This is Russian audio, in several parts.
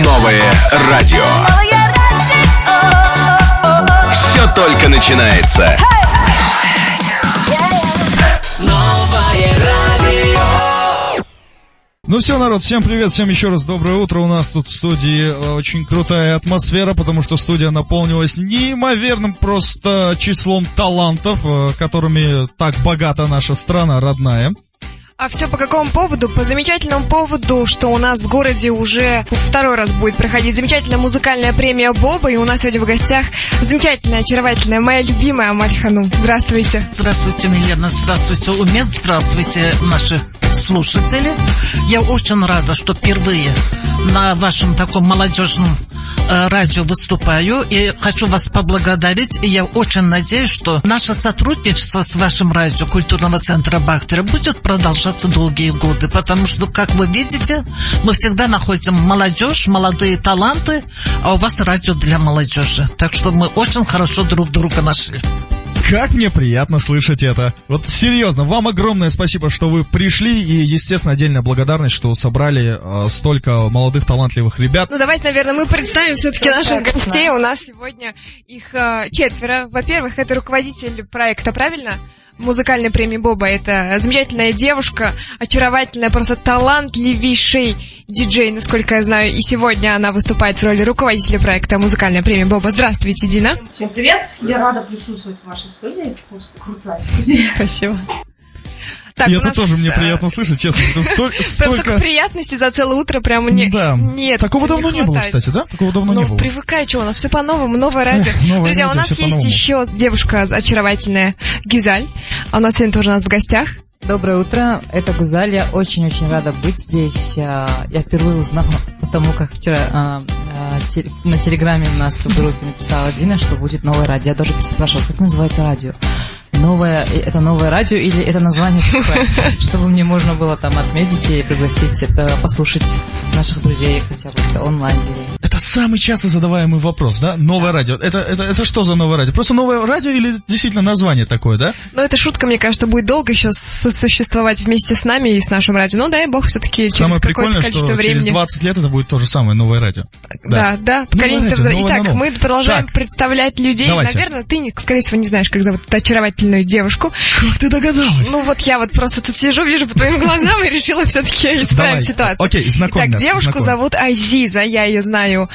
Новое радио. Все только начинается. Новое радио. Ну все, народ, всем привет, всем еще раз доброе утро. У нас тут в студии очень крутая атмосфера, потому что студия наполнилась неимоверным просто числом талантов, которыми так богата наша страна родная. А все по какому поводу? По замечательному поводу, что у нас в городе уже второй раз будет проходить замечательная музыкальная премия Боба, и у нас сегодня в гостях замечательная, очаровательная, моя любимая Амаль Ханум. Здравствуйте. Здравствуйте, Милена, здравствуйте, Умет, здравствуйте, наши слушатели. Я очень рада, что впервые на вашем таком молодежном радио выступаю, и хочу вас поблагодарить, и я очень надеюсь, что наше сотрудничество с вашим радио Культурного центра Бахтера будет продолжаться долгие годы, потому что, как вы видите, мы всегда находим молодежь, молодые таланты, а у вас радио для молодежи, так что мы очень хорошо друг друга нашли. Как мне приятно слышать это. Вот серьезно, вам огромное спасибо, что вы пришли, и, естественно, отдельная благодарность, что собрали столько молодых талантливых ребят. Ну, давайте, наверное, мы представим все-таки наших гостей. У нас сегодня их 4. Во-первых, это руководитель проекта, правильно? Музыкальной премии Боба. Это замечательная девушка, очаровательная, просто талантливейший диджей, насколько я знаю. И сегодня она выступает в роли руководителя проекта Музыкальная премия Боба. Здравствуйте, Дина. Всем привет! Я рада присутствовать в вашей студии. Крутая студия. Спасибо. Так, и это тоже мне приятно слышать, честно. Прям столько приятностей за целое утро, прям нет. Такого давно не было, кстати, да? Такого давно не было. Ну, привыкай, что у нас все по-новому, новое радио. Друзья, у нас есть еще девушка очаровательная Гюзаль. А у нас сегодня тоже у нас в гостях. Доброе утро, это Гузаль, я очень-очень рада быть здесь. Я впервые узнала, потому как вчера на телеграме у нас в группе написала Дина, что будет новое радио. Я даже спрашивала, как называется радио? Это новое радио или это название такое, чтобы мне можно было там отметить и пригласить это, послушать наших друзей хотя бы онлайн. Это самый часто задаваемый вопрос, да? Новое радио. Это что за новое радио? Просто новое радио или действительно название такое, да? Ну, эта шутка, мне кажется, будет долго еще существовать вместе с нами и с нашим радио. Ну, дай бог, все-таки через какое-то количество времени. Через 20 лет это будет то же самое новое радио. Да. Поколение. Итак, мы продолжаем представлять людей. Давайте. Наверное, ты, скорее всего, не знаешь, как зовут эту очаровательную девушку. Как ты догадалась? Ну, вот я вот просто тут сижу, вижу по твоим глазам и решила все-таки исправить ситуацию. Окей, знакомь нас. Итак, девушку зовут Азиза. Я ее знаю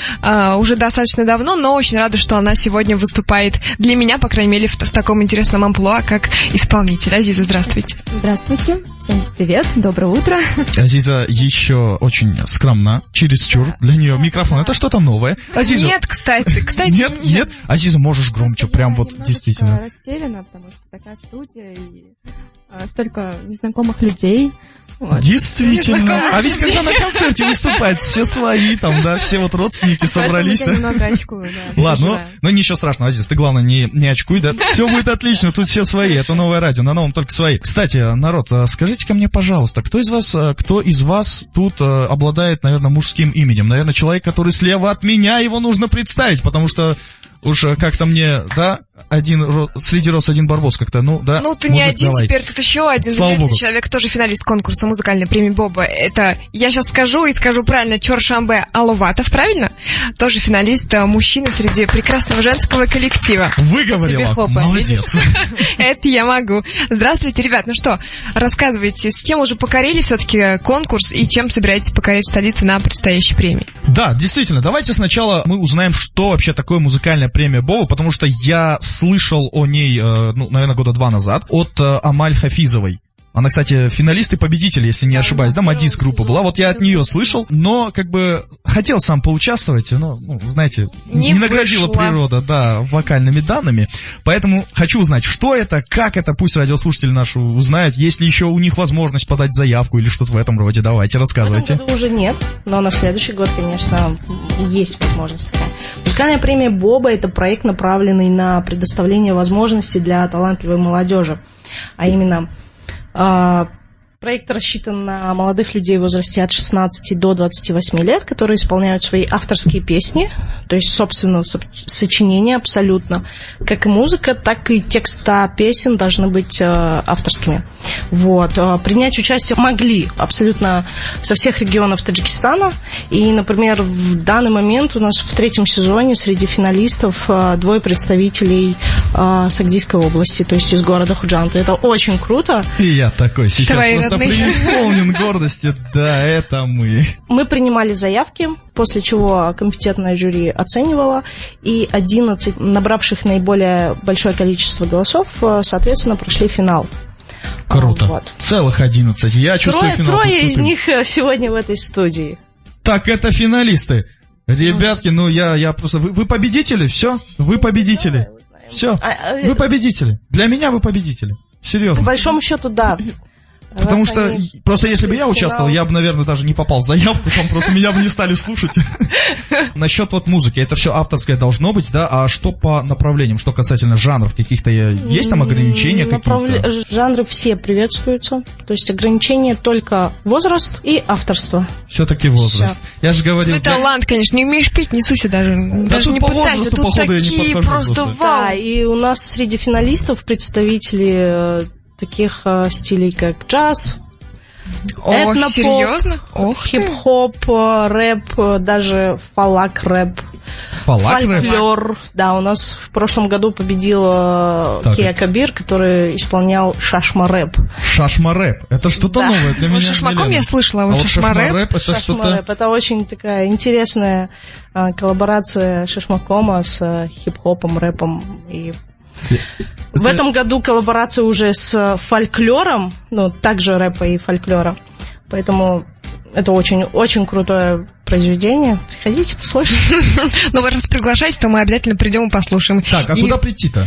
уже достаточно давно, но очень рада, что она сегодня выступает для меня, по крайней мере, в таком интересном амплуа, как исполнитель. Азиза, здравствуйте. Здравствуйте. Всем привет, доброе утро. Азиза еще очень скромна, чересчур. Для нее микрофон — это что-то новое. Азиза... Нет, кстати. Нет. Азиза, можешь громче, прям вот действительно. Я растеряна, потому что такая студия и столько незнакомых людей. Вот. Действительно. А ведь когда на концерте выступают все свои, там, да, все вот родственники собрались. Я немного очкую, да. Ладно, ну ничего страшного, Азиз, ты главное не очкуй, да. Все будет отлично, тут все свои, это новое радио, на новом только свои. Кстати, народ, скажите-ка мне, пожалуйста, кто из вас тут обладает, наверное, мужским именем? Наверное, человек, который слева от меня, его нужно представить, потому что уж как-то мне, да, среди роз один барбос как-то, ну, да. Ну, ты не один, давай. Теперь тут еще один замечательный человек, тоже финалист конкурса музыкальной премии Боба. Это, я сейчас скажу правильно, Чоршамбе Алуватов, правильно? Тоже финалист, мужчина среди прекрасного женского коллектива. Выговорила, молодец. Это я могу. Здравствуйте, ребят, ну что, рассказывайте, с чем уже покорили все-таки конкурс и чем собираетесь покорить столицу на предстоящей премии? Да, действительно, давайте сначала мы узнаем, что вообще такое музыкальная премия Боба, потому что я слышал о ней, наверное, года 2 назад от Амаль Хафизовой. Она, кстати, финалист и победитель, если не ошибаюсь, да, Мадис группа была. Вот я от нее слышал, но как бы хотел сам поучаствовать, но, знаете, не наградила природа, да, вокальными данными. Поэтому хочу узнать, что это, как это, пусть радиослушатели наши узнают, есть ли еще у них возможность подать заявку или что-то в этом роде. Давайте, рассказывайте. В этом году уже нет, но на следующий год, конечно, есть возможность такая. Музыкальная премия Боба — это проект, направленный на предоставление возможностей для талантливой молодежи, а именно Проект рассчитан на молодых людей в возрасте от 16 до 28 лет, которые исполняют свои авторские песни, то есть собственного сочинения абсолютно. Как и музыка, так и текста песен должны быть авторскими. Вот. Принять участие могли абсолютно со всех регионов Таджикистана. И, например, в данный момент у нас в 3-м сезоне среди финалистов 2 представителей Сагдийской области, то есть из города Худжанта. Это очень круто. И я такой сейчас Твои просто родные. преисполнен гордости. Да, это мы. Мы принимали заявки, после чего компетентное жюри оценивало, и 11 набравших наиболее большое количество голосов, соответственно, прошли финал. Круто. Вот. Целых 11. Я чувствую финал. Трое тут из крутым. них сегодня в этой студии. Так, это финалисты. Ребятки, ну я просто... Вы победители, все? Вы победители. Все, вы победители. Для меня вы победители. По Серьезно. большому счету, да. Потому Раз что, они просто если бы я прошли участвовал, финал. я бы, наверное, даже не попал в заявку, там просто меня бы не стали слушать. Насчет вот музыки, это все авторское должно быть, да? А что по направлениям, что касательно жанров каких-то, есть там ограничения какие-то? Жанры все приветствуются. То есть ограничения только возраст и авторство. Все-таки возраст. Я же говорил... Ну, талант, конечно, не умеешь петь, не суйся даже. Даже тут не по пытайся, возрасту, тут походу, я не такие подхожу просто просто. Да, вау. и у нас среди финалистов представители таких стилей, как джаз, Ох, этнопоп, серьезно? Ох ты. хип-хоп, рэп, даже фолк-рэп. Фолк-рэп? Фольклор. Да, у нас в прошлом году победил Так. Кия Кабир, который исполнял шашма-рэп. Шашма-рэп. Это что-то Да. новое для меня. Вот шашмаком Милена. я слышала, а А вот вот шашмарэп. шашма-рэп это что-то... Шашма-рэп. Это очень такая интересная коллаборация шашмакома с хип-хопом, рэпом. И в этом году коллаборация уже с фольклором, ну, также рэпа и фольклора. Поэтому это очень-очень крутое произведение. Приходите, послушайте. Ну, вы раз приглашаете, то мы обязательно придем и послушаем. Так, а И куда прийти-то?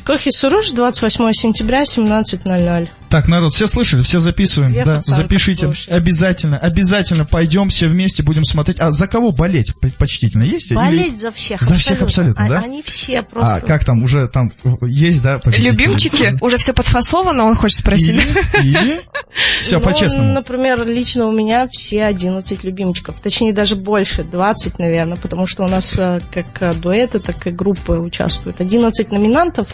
Кохи Суруш, 28 сентября, 17:00. Так, народ, все слышали, все записываем, Я да, пацанка запишите. слушаю. Обязательно пойдем все вместе, будем смотреть. А за кого болеть предпочтительно? Есть? Или- Болеть за всех. За всех абсолютно, да? Они все просто... А как там, уже там есть, да, победители? любимчики, уже все подфасовано, он хочет спросить. Или? Все Ну, по-честному. Например, лично у меня все 11 любимчиков. Точнее, даже больше, 20, наверное, потому что у нас как дуэты, так и группы участвуют. 11 номинантов,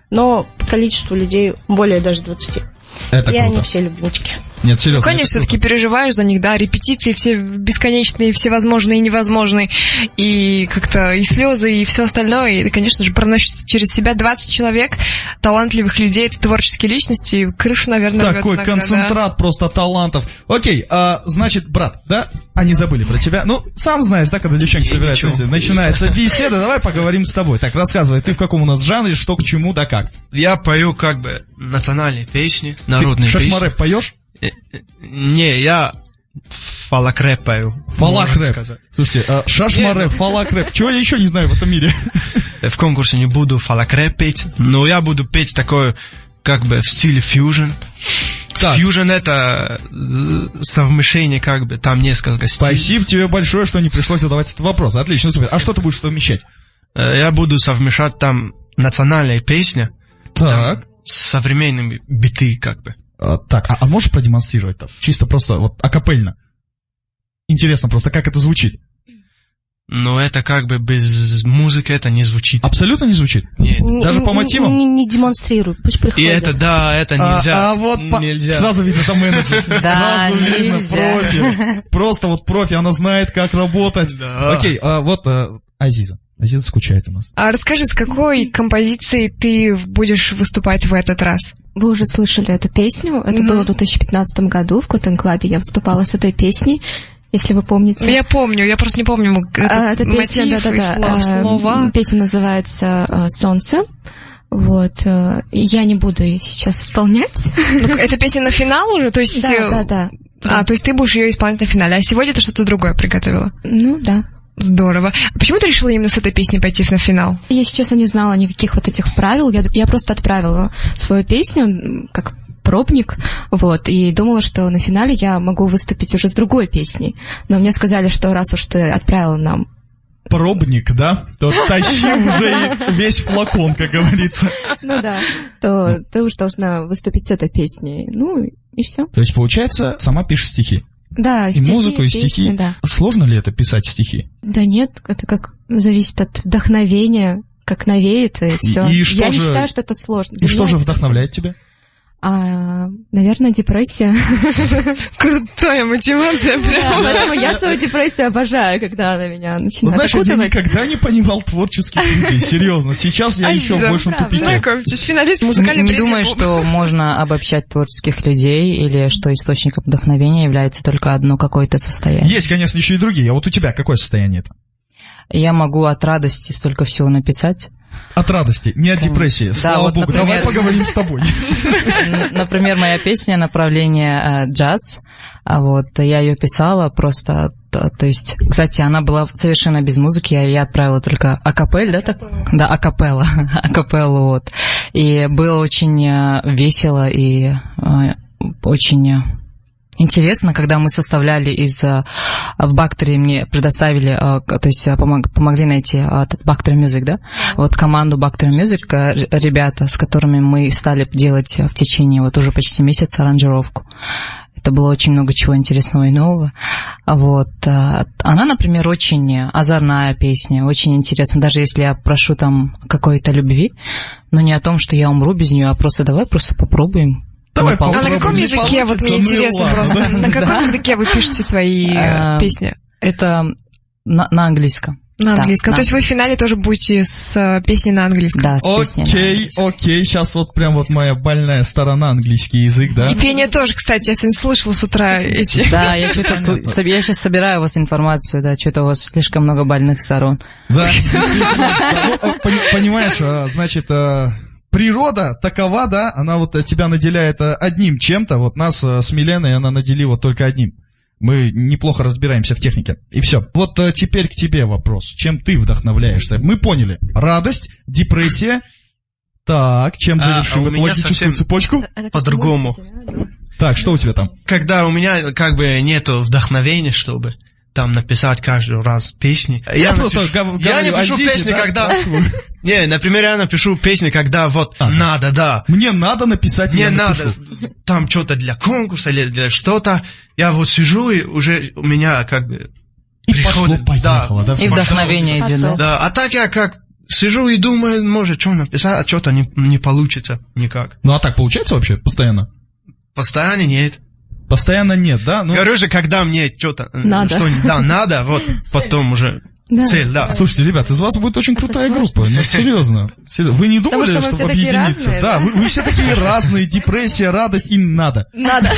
но по количеству людей более даже 20. Это И они круто. все любимчики. Нет, серьезно. Ну, конечно, это все-таки круто. переживаешь за них, да, репетиции все бесконечные, всевозможные и невозможные, и как-то и слезы, и все остальное, и, конечно же, проносишь через себя 20 человек, талантливых людей, это творческие личности, и крышу, наверное, рвёт Такой иногда, концентрат просто талантов. Окей, значит, брат, да, они забыли про тебя. Ну, сам знаешь, да, когда девчонки собираются, начинается беседа, давай поговорим с тобой. Так, рассказывай, ты в каком у нас жанре, что к чему, да как? Я пою как бы национальные песни, народные песни. Шашмарэп поешь? Не, я фолк-рэп пою. можно Фолк-рэп. сказать. Слушайте, шашмарэп, фолк-рэп. Чего я еще не знаю в этом мире? В конкурсе не буду фолк-рэп петь, но я буду петь такое, как бы в стиле фьюжн. Так. Фьюжн это совмещение, как бы, там несколько стилей. Спасибо тебе большое, что не пришлось задавать этот вопрос. Отлично, супер. А что ты будешь совмещать? Я буду совмещать там национальные песни Так. с современными биты, как бы. Так, а можешь продемонстрировать там? Чисто просто вот акапельно. Интересно просто, как это звучит. Но это как бы без музыки это не звучит. Абсолютно не звучит? Нет. Даже по мотивам? Не демонстрируй, пусть И приходят. это, да, это нельзя. А вот нельзя. сразу видно, там менеджер. Да, Сразу видно, нельзя. профи. Просто вот профи, она знает, как работать. Да. Окей, вот Азиза. Азиза скучает у нас. А расскажи, с какой композицией ты будешь выступать в этот раз? Вы уже слышали эту песню. Это было в 2015 году в Cotton Club. Я выступала с этой песней, если вы помните. Я помню, я просто не помню Эта песня, мотив и слова. Песня называется «Солнце». Вот. Я не буду ее сейчас исполнять. Ну, это песня на финал уже? То есть, Да. А, то есть ты будешь ее исполнять на финале, а сегодня ты что-то другое приготовила? Ну, да. Здорово. А почему ты решила именно с этой песней пойти на финал? Я, если честно, не знала никаких вот этих правил. Я просто отправила свою песню как пробник, вот, и думала, что на финале я могу выступить уже с другой песней. Но мне сказали, что раз уж ты отправила нам пробник, да, то тащи уже весь флакон, как говорится. Ну да. То ты уж должна выступить с этой песней. Ну, и все. То есть, получается, сама пишешь стихи. Да, И стихи, музыку, и песни, стихи. да. Сложно ли это писать стихи? Да нет, это как зависит от вдохновения, как навеет, и все. И что Я не же- считаю, что это сложно. И Для что меня же это вдохновляет тебя? наверное, депрессия. Крутая мотивация. Да, поэтому я свою депрессию обожаю, когда она меня начинает Знаешь, я окутывать. никогда не понимал творческих людей, серьезно. Сейчас я еще в большем тупике. Знакомьтесь, финалист музыкальной Не премии думаю, «Боба». что можно обобщать творческих людей или что источником вдохновения является только одно какое-то состояние. Есть, конечно, еще и другие. А вот у тебя какое состояние это? Я могу от радости столько всего написать. От радости, не от Конечно. депрессии. Да, Слава вот, богу. например- Давай поговорим с тобой. Например, моя песня направление джаз. Вот, я ее писала просто, то есть, кстати, она была совершенно без музыки, я отправила только акапель, да, так? Да, акапелла, акапеллу, вот. И было очень весело и очень интересно, когда мы составляли в Бактери мне предоставили, то есть помогли найти Bacteria Music, да? Вот команду Bacteria Music, ребята, с которыми мы стали делать в течение вот уже почти месяца аранжировку. Это было очень много чего интересного и нового. Вот. Она, например, очень озорная песня, очень интересная. Даже если я прошу там какой-то любви, но не о том, что я умру без нее, а просто давай просто попробуем. Давай А попробуем. на каком Не языке, вот мне получится, ну и интересно ладно, просто, да? на каком Да. языке вы пишете свои песни? Это на английском. На Да, английском. на То есть вы в финале тоже будете с песней на английском? Да, с песней на английском. Окей, сейчас вот прям вот моя больная сторона, английский язык, да? И пение тоже, кстати, я сегодня слышала с утра эти... Да, я сейчас собираю у вас информацию, да, что-то у вас слишком много больных сторон. Да, действительно. Да, ну, понимаешь, значит, природа такова, да, она вот тебя наделяет одним чем-то, вот нас с Миленой она наделила только одним. Мы неплохо разбираемся в технике. И все. Вот теперь к тебе вопрос. Чем ты вдохновляешься? Мы поняли. Радость, депрессия. Так, чем завершим у эту меня логическую совсем цепочку? по-другому. Так, что у тебя там? Когда у меня как бы нету вдохновения, чтобы там написать каждый раз песни. Я просто я не говорю о пишу Зите, песни, да, когда... спрашиваю. Не, например, я напишу песни, когда вот надо, да. Мне надо написать, Мне я надо напишу. там что-то для конкурса или для что-то. Я вот сижу, и уже у меня как бы И приходит... пошло-поехало, да? И вдохновение идет, да? Да, а так я как сижу и думаю, может, что написать, а что-то не получится никак. Ну а так получается вообще постоянно? Постоянно нет. Постоянно нет, да? Ну, Говорю же, когда мне что-то... Надо. Да, надо, вот потом уже Да. цель, да. слушайте, ребят, из вас будет очень крутая сложно. группа. Нет, серьезно. Вы не Потому думали, что мы чтобы все такие объединиться? разные, Да, да? вы все такие разные. Депрессия, радость, им надо. Надо.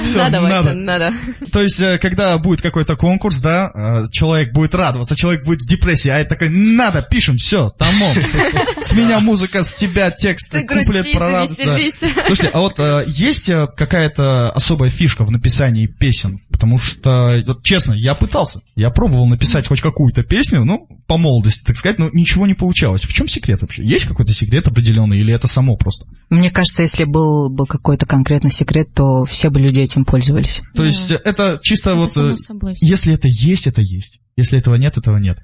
Всё, Надо, Вася, надо. надо. То есть, когда будет какой-то конкурс, да, человек будет радоваться, человек будет в депрессии, а это такой, надо, пишем, все, там он. С меня музыка, с тебя текст, Ты куплет грусти, про ты радость. да. веселись. Слушайте, а вот есть какая-то особая фишка в написании песен? Потому что, вот, честно, я пытался. Я пробовал написать хоть какую-то песню, ну, по молодости, так сказать, но ничего не получалось. В чем секрет вообще? Есть какой-то секрет определенный или это само просто? Мне кажется, если был бы какой-то конкретный секрет, то все бы люди этим пользовались. То есть это чисто Это вот... само собой. Если это есть, это есть. Если этого нет, этого нет.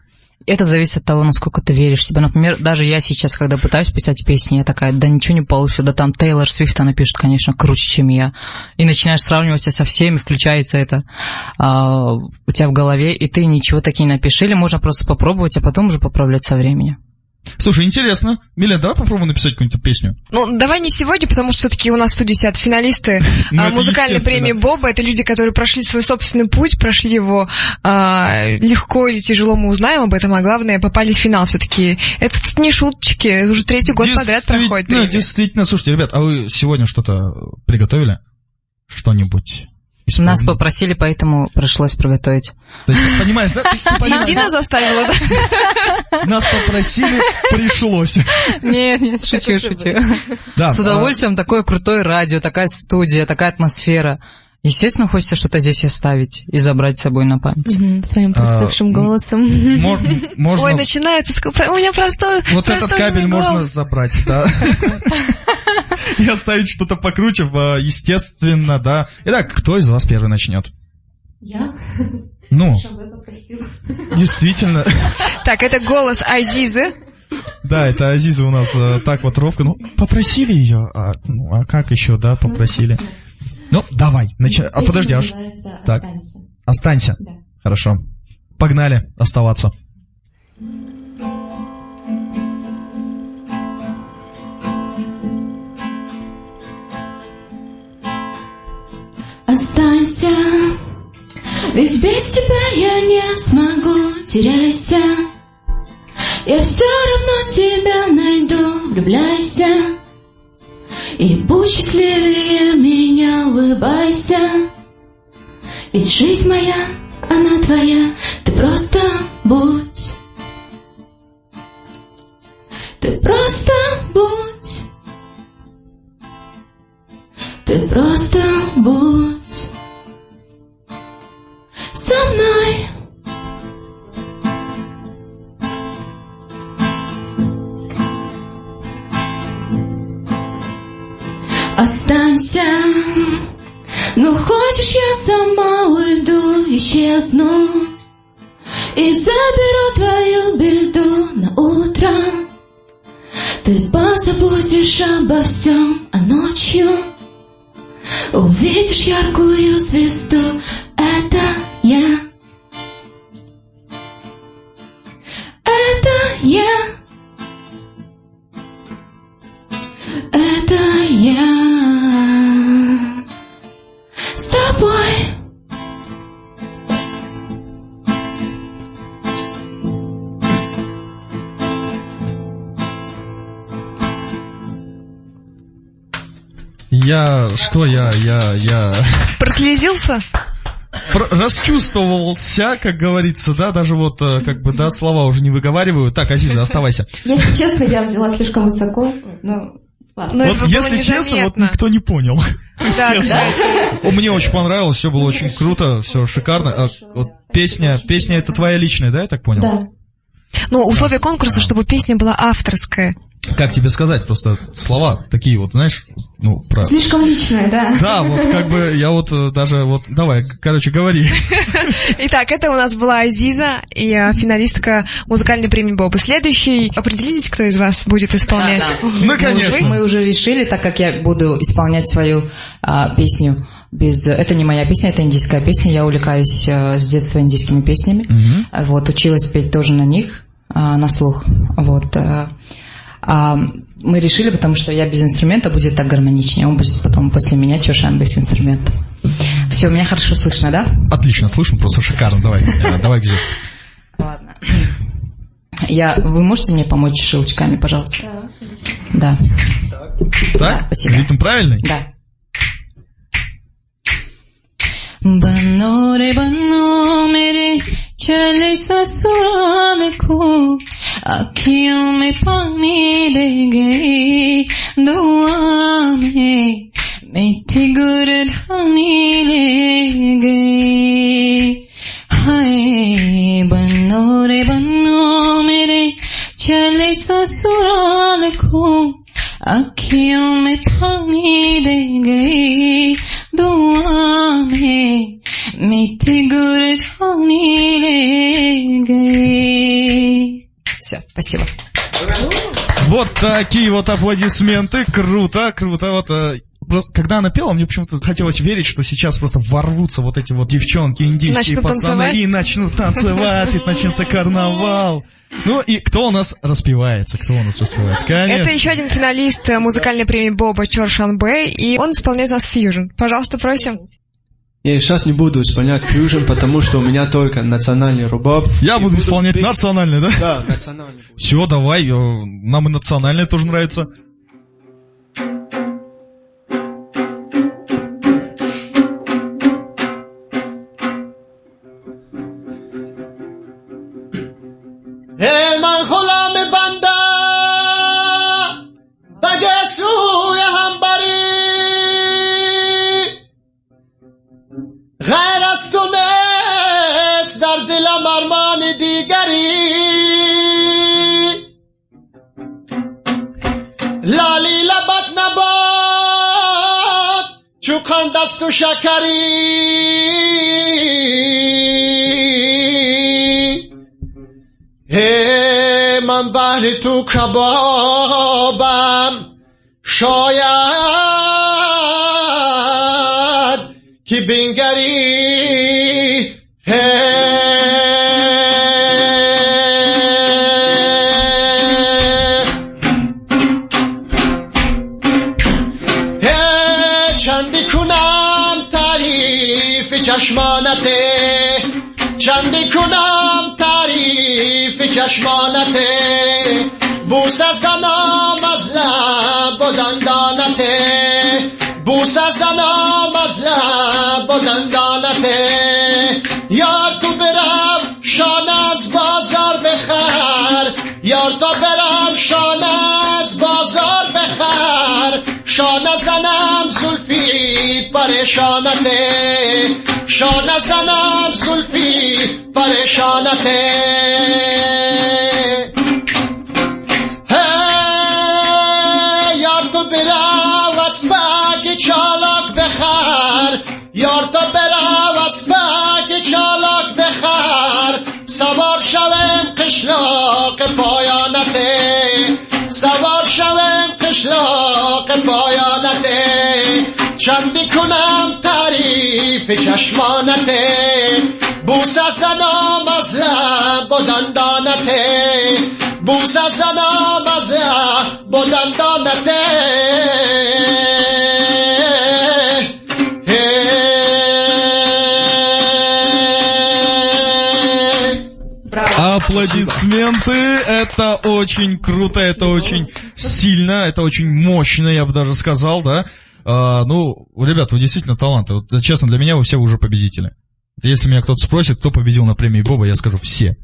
Это зависит от того, насколько ты веришь в себя. Например, даже я сейчас, когда пытаюсь писать песни, я такая, да ничего не получится, да там Тейлор Свифт, она пишет, конечно, круче, чем я. И начинаешь сравнивать себя со всеми, включается это у тебя в голове, и ты ничего таки не напишешь. Или можно просто попробовать, а потом уже поправлять со временем. Слушай, интересно. Милен, давай попробуем написать какую-нибудь песню. Ну, давай не сегодня, потому что все-таки у нас в студии сидят финалисты Ну, это музыкальной естественно. премии Боба. Это люди, которые прошли свой собственный путь, прошли его легко или тяжело, мы узнаем об этом, а главное, попали в финал все-таки. Это тут не шуточки, уже третий год подряд проходит премия. Действительно, слушайте, ребят, а вы сегодня что-то приготовили? Что-нибудь? Нас попросили, поэтому пришлось приготовить. То есть, понимаешь, да? Ты понимаешь, Дина заставила, да? нас попросили, пришлось. Нет, шучу. Да, С удовольствием такое крутое радио, такая студия, такая атмосфера. Естественно, хочется что-то здесь оставить и забрать с собой на память. Своим простывшим голосом. Можно... Ой, начинается, у меня просто... Вот этот кабель можно забрать, да. И оставить что-то покруче, естественно, да. Итак, кто из вас первый начнет? Я? Ну, Шамбе попросила. действительно. Так, это голос Азизы. Да, это Азиза у нас так вот ровно. Ну, попросили ее, а как еще, да, попросили. Ну, давай, подожди, аж. Так, останься. Да. Хорошо. Погнали оставаться. Останься, ведь без тебя я не смогу, теряйся. Я все равно тебя найду, влюбляйся. И будь счастливее меня, улыбайся. Ведь жизнь моя, она твоя, ты просто будь. Ты просто будь. Ты просто будь со мной. Останься, ну хочешь, я сама уйду, исчезну и заберу твою беду на утро. Ты позаботишь обо всем, а ночью увидишь яркую звезду. Это я. Это я. Это я. С тобой. Я Прослезился? расчувствовался, как говорится, да, даже вот, как бы, да, слова уже не выговариваю. Так, Азиза, оставайся. Если честно, я взяла слишком высоко. Ну, ладно. Но Вот это было если честно, вот незаметно. никто не понял. Да, кстати. Мне очень понравилось, все было очень круто, все шикарно. Вот песня это твоя личная, да, я так понял? Да. Но условие конкурса, чтобы песня была авторская. Как тебе сказать, просто слова такие вот, знаешь, ну, про... Слишком личное, да. Да, вот как бы я вот даже вот, давай, короче, говори. Итак, это у нас была Азиза и финалистка музыкальной премии Боба. Следующий, определитесь, кто из вас будет исполнять? Ну, конечно. Мы уже решили, так как я буду исполнять свою песню без... Это не моя песня, это индийская песня. Я увлекаюсь с детства индийскими песнями. Вот, училась петь тоже на них, на слух. Вот. Мы решили, потому что я без инструмента будет так гармоничнее. Он будет потом после меня Чошан без инструмента. Все, меня хорошо слышно, да? Отлично, слышно, просто шикарно. Давай, где? Ладно. Вы можете мне помочь щелчками, пожалуйста? Да. Так? Да, спасибо. Ритм правильный? Да. बनो रे बनो मेरे चले ससुराल को आँखियों में पानी दे गई दुआ में मीठी गुरधानी ले गई हाय बनो रे बनो मेरे चले ससुराल को आँखियों में पानी दे गई दुआ में मीठी गुरधानी ले गई. Все, спасибо. Вот такие вот аплодисменты. Круто. Вот, когда она пела, мне почему-то хотелось верить, что сейчас просто ворвутся вот эти вот девчонки, индийские начнут пацаны, танцевать. и начнут танцевать, и начнется карнавал. Ну и кто у нас распевается? Конечно. Это еще один финалист музыкальной премии Боба Чоршанбе, и он исполняет у нас фьюжн. Пожалуйста, просим. Я сейчас не буду исполнять фьюжн, потому что у меня только национальный рубаб. Я буду исполнять национальный, да? Да, национальный. Все, давай, нам и национальное тоже нравится. من خلام بنده بگه سوی هم بری غیر از تو نیست در دلم ارمان دیگری لالی لبت نباد چو قند است و شکری من بهر تو کبابم شاید که بنگری چندی کنم تعریف چشمانته چندی کنم تعریف چشمانته بوسه زنم از لب و دندانته بوسه زنم از لب و دندانته یار تو برم شانه از بازار بخر یار تو برم شانه از بازار بخر شانه زنم زلفی پریشانته شانه زنم زلفی پریشانته یار تو برم اسبک چالاک بخر یار تو برم اسبک چالاک بخر سوار شوم قشلاق پایانته سوار شوم قشلاق پایانته چندی کنم تعریف چشمانته بوسه زنم از لب و دندانته بوسه زنم از لب و دندانته Аплодисменты, это очень круто, это очень сильно, это очень мощно, я бы даже сказал, да. Ну, ребят, вы действительно таланты. Вот, честно, для меня вы все уже победители. Если меня кто-то спросит, кто победил на премии Боба, я скажу все.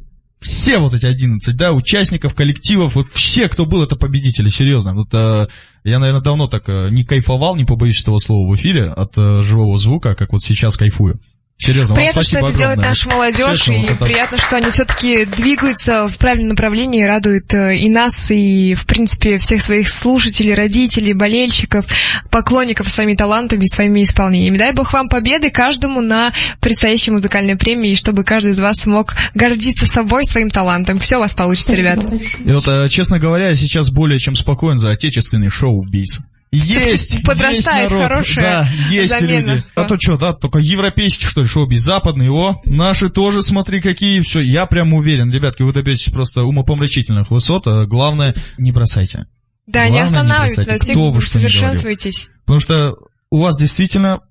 Все вот эти 11, да, участников, коллективов, вот все, кто был, это победители, серьезно. Вот, я, наверное, давно так не кайфовал, не побоюсь этого слова, в эфире от живого звука, как вот сейчас кайфую. Серьезно, приятно, вам спасибо что это огромное. делает наша молодежь, Честно, и вот это... приятно, что они все-таки двигаются в правильном направлении, радуют и нас, и, в принципе, всех своих слушателей, родителей, болельщиков, поклонников своими талантами и своими исполнениями. Дай Бог вам победы каждому на предстоящей музыкальной премии, и чтобы каждый из вас мог гордиться собой, своим талантом. Все у вас получится, ребята. И вот, честно говоря, я сейчас более чем спокоен за отечественный шоу-биз. Есть, подрастает есть народ, хорошая да, есть замена. люди. А то что, да, только европейский, что ли, шоу-биз, западный, наши тоже, смотри, какие, все, я прям уверен, ребятки, вы добьетесь просто умопомрачительных высот, а главное, не бросайте. Да, главное, не останавливайтесь, совершенствуйтесь. Потому что у вас действительно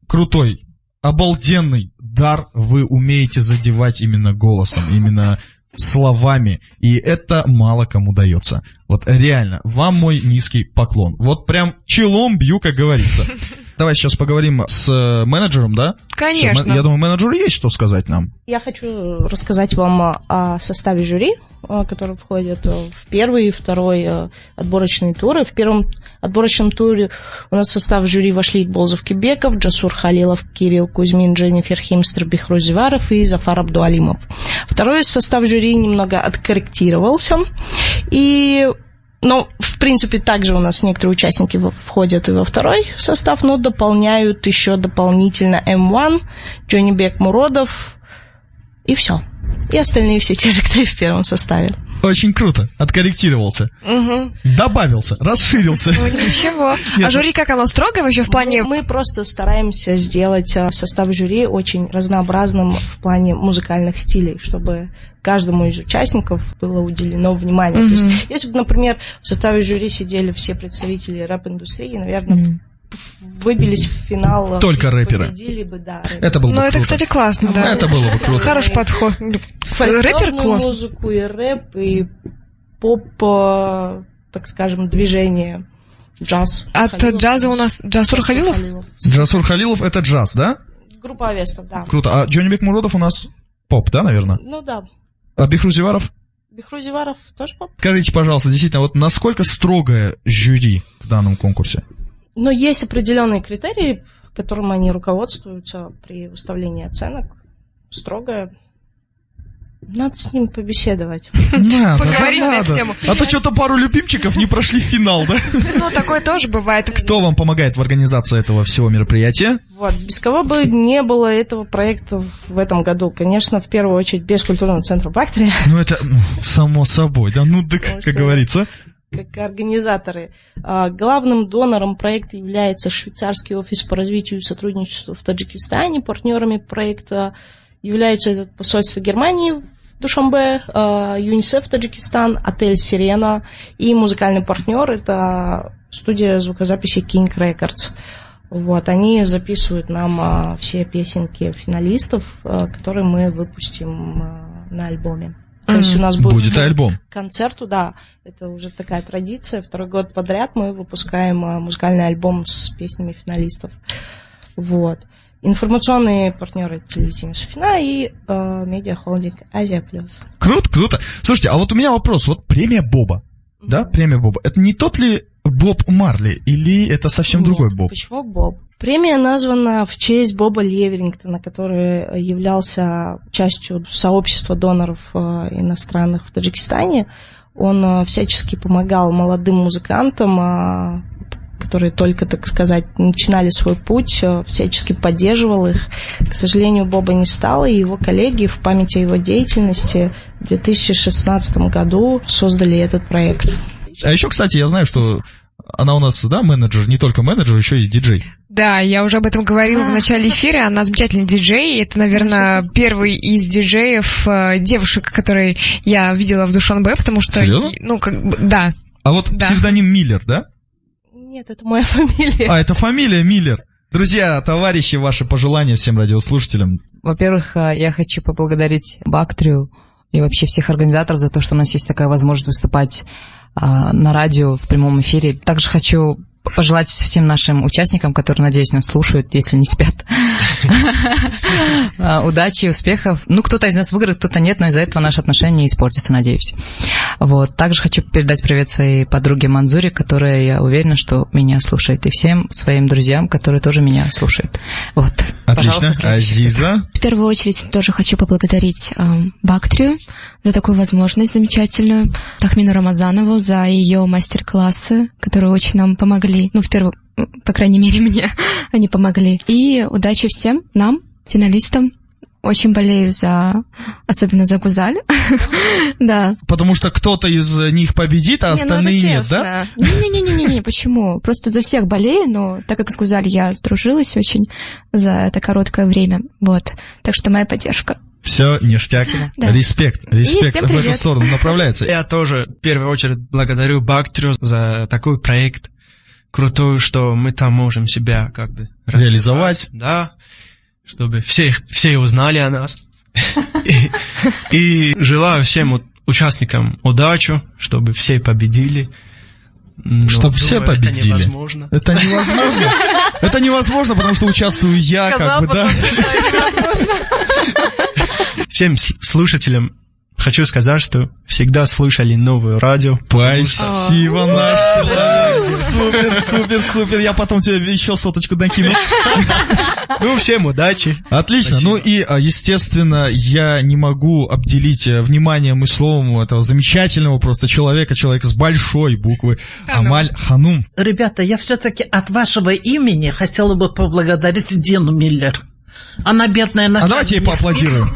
крутой, обалденный дар, вы умеете задевать именно голосом, именно словами, и это мало кому дается. Вот реально, вам мой низкий поклон. Вот прям челом бью, как говорится. Давай сейчас поговорим с менеджером, да? Конечно. Я думаю, менеджеру есть что сказать нам. Я хочу рассказать вам о составе жюри, который входит в первый и второй отборочные туры. В первом отборочном туре у нас в состав жюри вошли Игбол Завкибеков, Джасур Халилов, Кирилл Кузьмин, Дженнифер Химстер, Бихру Зиваров и Зафар Абдуалимов. Второй состав жюри немного откорректировался. Но, в принципе, также у нас некоторые участники входят и во второй состав, но дополняют еще дополнительно М1, Джонибек Муродов, и все. И остальные все те же, кто и в первом составе. Очень круто, откорректировался, добавился, расширился. Ну, ничего. Нет. А жюри как оно строгое вообще в плане... Мы просто стараемся сделать состав жюри очень разнообразным в плане музыкальных стилей, чтобы каждому из участников было уделено внимание. То есть, если бы, например, в составе жюри сидели все представители рэп-индустрии, наверное, выбились в финал. Только рэперы. Победили бы, да. Это было бы это, круто. кстати, классно, да. Это было бы круто. Хороший подход. Рэпер классно. Музыку и рэп, и поп, так скажем, движение, джаз. От джаза у нас Джасур Халилов? Джасур Халилов — это джаз, да? Группа Авеста, да. Круто. А Джонибек Муродов у нас поп, да, наверное? Ну да. А Бихру Зиваров? Бихру Зиваров тоже поп. Скажите, пожалуйста, действительно, вот насколько строгое жюри в данном конкурсе? Но есть определенные критерии, которым они руководствуются при выставлении оценок. Строгое. Надо с ним побеседовать. Поговорить на эту тему. А то что-то пару любимчиков не прошли финал, да? Ну, такое тоже бывает. Кто вам помогает в организации этого всего мероприятия? Вот, без кого бы не было этого проекта в этом году. Конечно, в первую очередь, без культурного центра «Бактрия». Ну, это само собой, да, ну, так, как говорится. Как организаторы. Главным донором проекта является швейцарский офис по развитию и сотрудничеству в Таджикистане. Партнерами проекта являются это посольство Германии в Душанбе, ЮНИСЕФ Таджикистан, отель «Сирена» и музыкальный партнер — это студия звукозаписи King Records. Вот, они записывают нам все песенки финалистов, которые мы выпустим на альбоме. То есть у нас будет альбом. Концерту, да, это уже такая традиция. 2-й год подряд мы выпускаем музыкальный альбом с песнями финалистов. Вот. Информационные партнеры — телевидение Софина и медиахолдинг Азия Плюс. Круто, круто. Слушайте, а вот у меня вопрос. Вот премия Боба, да, премия Боба, это не тот ли Боб Марли или это совсем другой Боб? Почему Боб? Премия названа в честь Боба Леверингтона, который являлся частью сообщества доноров иностранных в Таджикистане. Он всячески помогал молодым музыкантам, которые только, так сказать, начинали свой путь, всячески поддерживал их. К сожалению, Боба не стало, и его коллеги в память о его деятельности в 2016 году создали этот проект. А еще, кстати, я знаю, что она у нас, да, менеджер, не только менеджер, еще и диджей. Да, я уже об этом говорила в начале эфира. Она замечательный диджей. Это, наверное, первый из диджеев девушек, которые я видела в Душанбе, потому что... Серьезно? Ну, как бы, да. А вот да. Псевдоним Миллер, да? Нет, это моя фамилия. А, это фамилия Миллер. Друзья, товарищи, ваши пожелания всем радиослушателям. Во-первых, я хочу поблагодарить Бактрию и вообще всех организаторов за то, что у нас есть такая возможность выступать на радио в прямом эфире. Также хочу пожелать всем нашим участникам, которые, надеюсь, нас слушают, если не спят, удачи, успехов. Ну, кто-то из нас выиграет, кто-то нет, но из-за этого наши отношения не испортятся, надеюсь. Вот. Также хочу передать привет своей подруге Манзуре, которая, я уверена, что меня слушает, и всем своим друзьям, которые тоже меня слушают. Вот. Отлично. Азиза? В первую очередь тоже хочу поблагодарить Бактрию за такую возможность замечательную, Тахмину Рамазанову за ее мастер-классы, которые очень нам помогли. Ну, по крайней мере, мне они помогли. И удачи всем нам, финалистам. Очень болею особенно за Гузаль. Да. Потому что кто-то из них победит, а остальные нет, да? Не, почему? Просто за всех болею, но так как с Гузаль я сдружилась очень за это короткое время. Вот. Так что моя поддержка. Все, ништяк. Да. Респект в эту сторону направляется. Я тоже в первую очередь благодарю Бактрию за такой проект крутой, что мы там можем себя как бы реализовать. Да, чтобы все узнали о нас. И желаю всем участникам удачи, чтобы все победили. Чтобы все победили. Это невозможно. Это невозможно. Это невозможно, потому что участвую я, как бы, да. Всем слушателям хочу сказать, что всегда слушали новое радио. Спасибо, наш человек. Супер. Я потом тебе еще соточку накину. Ну, всем удачи. Отлично. Спасибо. Ну и, естественно, я не могу обделить вниманием и словом этого замечательного просто человека с большой буквы, Амаль Ханум. Ребята, я все-таки от вашего имени хотела бы поблагодарить Дину Миллер. Она бедная начальница. А давайте ей поаплодируем.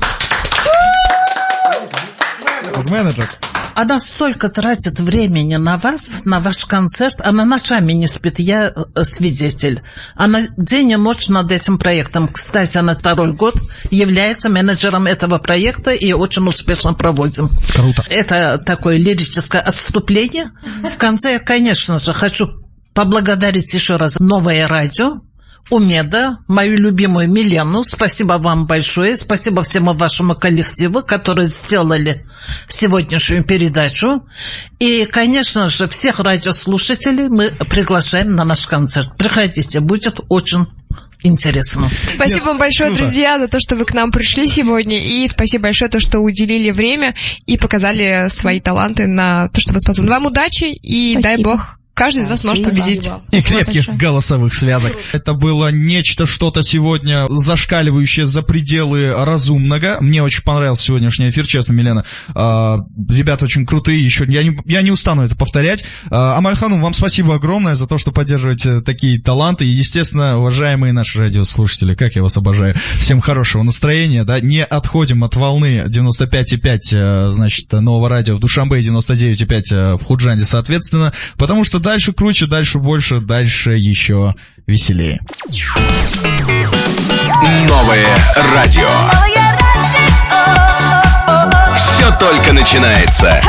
Менеджер. Она столько тратит времени на вас, на ваш концерт, она ночами не спит, я свидетель. Она день и ночь над этим проектом. Кстати, она 2-й год является менеджером этого проекта и очень успешно проводим. Круто. Это такое лирическое отступление. В конце я, конечно же, хочу поблагодарить еще раз Новое радио, Умеда, мою любимую Милену. Спасибо вам большое. Спасибо всему вашему коллективу, которые сделали сегодняшнюю передачу. И, конечно же, всех радиослушателей мы приглашаем на наш концерт. Приходите, будет очень интересно. Спасибо вам большое, друзья, за то, что вы к нам пришли сегодня. И спасибо большое, то, что уделили время и показали свои таланты на то, что вы способны. Вам удачи и спасибо. дай бог каждый из вас может победить. И крепких голосовых связок. Это было нечто, что-то сегодня зашкаливающее за пределы разумного. Мне очень понравился сегодняшний эфир, честно, Милена. Ребята очень крутые, еще я не устану это повторять. Амаль Ханум, вам спасибо огромное за то, что поддерживаете такие таланты. И, естественно, уважаемые наши радиослушатели, как я вас обожаю. Всем хорошего настроения, да, не отходим от волны 95,5, значит, нового радио в Душанбе и 99,5 в Худжанде, соответственно, потому что дальше круче, дальше больше, дальше еще веселее. Новое радио. Все только начинается.